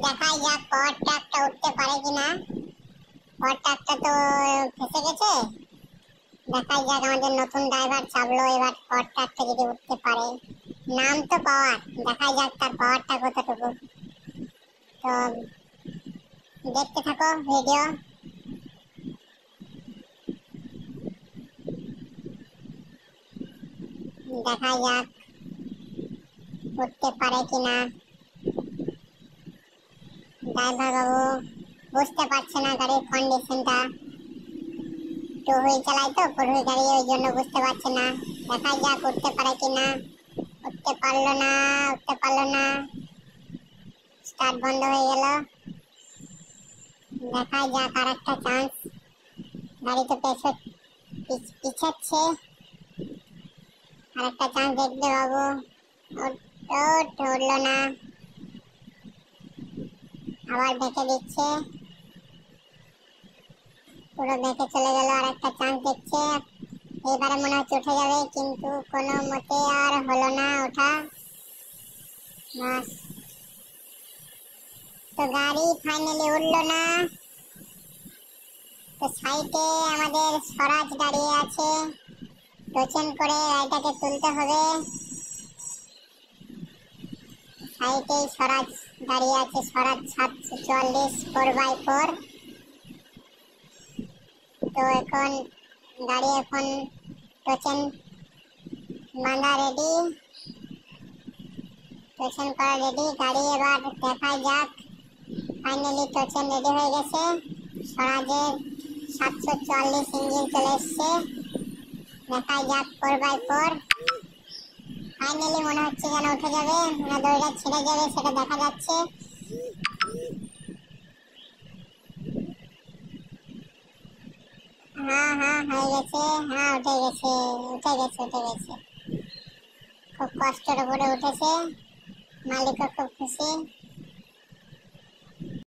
দেখাই যাক পাওয়ার ট্রাকটা উঠতে পারে কিনা। পাওয়ার ট্রাকটা তো ফেসে গেছে। দেখাই যাক আমাদের নতুন ড্রাইভার চাপলো, এবার পাওয়ার ট্রাকটা যদি উঠতে পারে। নাম তো পাওয়ার, দেখাই যাক তার পাওয়ারটা কতটুকু। তো দেখতে থাকো ভিডিও। দেখা যাক উঠতে পারে কিনা। ড্রাইভার বাবু বুঝতে পারছে না গাড়ির কন্ডিশনটা, টু হুইল চালায় তো ফোর হুইল গাড়ি, ওই জন্য বুঝতে পারছে না। দেখা যাক উঠতে পারে কিনা। উঠতে পারলো না, উঠতে পারলো না, স্টার্ট বন্ধ হয়ে গেল। দেখা যাক আর একটা চান্স। গাড়ি তো পিছাচ্ছে, আর একটা চান্স দেখবে বাবু। উঠলো না, আবার দেখে দিচ্ছে, পুরো দেখে চলে গেল। আর একটা চান্স দেখছে, এবারে মনে হচ্ছে উঠে যাবে, কিন্তু কোনো মতে আর হলো না ওঠা। বাস, তো গাড়ি ফাইনালি উঠলো না। তো সাইডে আমাদের স্বরাজ দাঁড়িয়ে আছে, টোচেন করে গাড়িটাকে তুলতে হবে। সাইডে স্বরাজ দাঁড়িয়ে আছে, স্বরাজ 744 4x4। তো এখন গাড়ি এখন টোচেন বাঁধা রেডি, টোচেন করা রেডি গাড়ি। এবার দেখা যাক, ফাইনালি টোচেন রেডি হয়ে গেছে। স্বরাজের 744 ইঞ্জিন চলে এসছে। দেখা যাক 4x4 ফাইনালি মনে হচ্ছে যেন উঠে যাবে না দড়িটা ছিঁড়ে যাবে, সেটা দেখা যাচ্ছে। হ্যাঁ হ্যাঁ হয়ে গেছে, হ্যাঁ উঠে গেছে, উঠে গেছে, উঠে গেছে। খুব কষ্টের উপরে উঠেছে, মালিকও খুব খুশি।